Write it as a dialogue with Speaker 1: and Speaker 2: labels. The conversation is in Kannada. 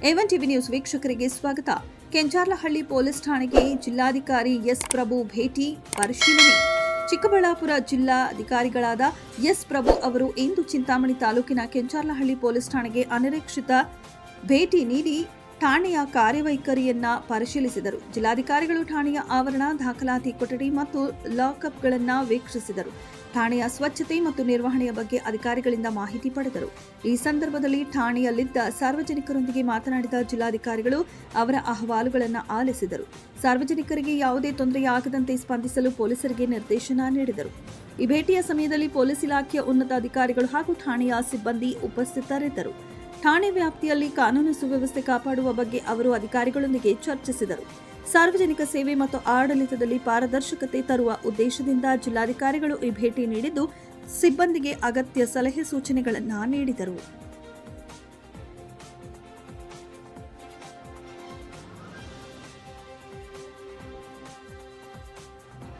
Speaker 1: A1 ಟಿವಿ ನ್ಯೂಸ್ ವೀಕ್ಷಕರಿಗೆ ಸ್ವಾಗತ. ಕೆಂಚಾರ್ಲಹಳ್ಳಿ ಪೊಲೀಸ್ ಠಾಣೆಗೆ ಜಿಲ್ಲಾಧಿಕಾರಿ ಎಸ್ ಪ್ರಭು ಭೇಟಿ ಪರಿಶೀಲನೆ. ಚಿಕ್ಕಬಳ್ಳಾಪುರ ಜಿಲ್ಲಾ ಅಧಿಕಾರಿಗಳಾದ ಎಸ್ ಪ್ರಭು ಅವರು ಇಂದು ಚಿಂತಾಮಣಿ ತಾಲೂಕಿನ ಕೆಂಚಾರ್ಲಹಳ್ಳಿ ಪೊಲೀಸ್ ಠಾಣೆಗೆ ಅನಿರೀಕ್ಷಿತ ಭೇಟಿ ನೀಡಿ ಠಾಣೆಯ ಕಾರ್ಯವೈಖರಿಯನ್ನ ಪರಿಶೀಲಿಸಿದರು. ಜಿಲ್ಲಾಧಿಕಾರಿಗಳು ಠಾಣೆಯ ಆವರಣ, ದಾಖಲಾತಿ ಕೊಠಡಿ ಮತ್ತು ಲಾಕಪ್ಗಳನ್ನು ವೀಕ್ಷಿಸಿದರು. ಠಾಣೆಯ ಸ್ವಚ್ಛತೆ ಮತ್ತು ನಿರ್ವಹಣೆಯ ಬಗ್ಗೆ ಅಧಿಕಾರಿಗಳಿಂದ ಮಾಹಿತಿ ಪಡೆದರು. ಈ ಸಂದರ್ಭದಲ್ಲಿ ಠಾಣೆಯಲ್ಲಿದ್ದ ಸಾರ್ವಜನಿಕರೊಂದಿಗೆ ಮಾತನಾಡಿದ ಜಿಲ್ಲಾಧಿಕಾರಿಗಳು ಅವರ ಅಹವಾಲುಗಳನ್ನು ಆಲಿಸಿದರು. ಸಾರ್ವಜನಿಕರಿಗೆ ಯಾವುದೇ ತೊಂದರೆಯಾಗದಂತೆ ಸ್ಪಂದಿಸಲು ಪೊಲೀಸರಿಗೆ ನಿರ್ದೇಶನ ನೀಡಿದರು. ಈ ಭೇಟಿಯ ಸಮಯದಲ್ಲಿ ಪೊಲೀಸ್ ಇಲಾಖೆಯ ಉನ್ನತ ಅಧಿಕಾರಿಗಳು ಹಾಗೂ ಠಾಣೆಯ ಸಿಬ್ಬಂದಿ ಉಪಸ್ಥಿತರಿದ್ದರು. ಠಾಣೆ ವ್ಯಾಪ್ತಿಯಲ್ಲಿ ಕಾನೂನು ಸುವ್ಯವಸ್ಥೆ ಕಾಪಾಡುವ ಬಗ್ಗೆ ಅವರು ಅಧಿಕಾರಿಗಳೊಂದಿಗೆ ಚರ್ಚಿಸಿದರು. ಸಾರ್ವಜನಿಕ ಸೇವೆ ಮತ್ತು ಆಡಳಿತದಲ್ಲಿ ಪಾರದರ್ಶಕತೆ ತರುವ ಉದ್ದೇಶದಿಂದ ಜಿಲ್ಲಾಧಿಕಾರಿಗಳು ಈ ಭೇಟಿ ನೀಡಿದ್ದು, ಸಿಬ್ಬಂದಿಗೆ ಅಗತ್ಯ ಸಲಹೆ ಸೂಚನೆಗಳನ್ನು ನೀಡಿದರು.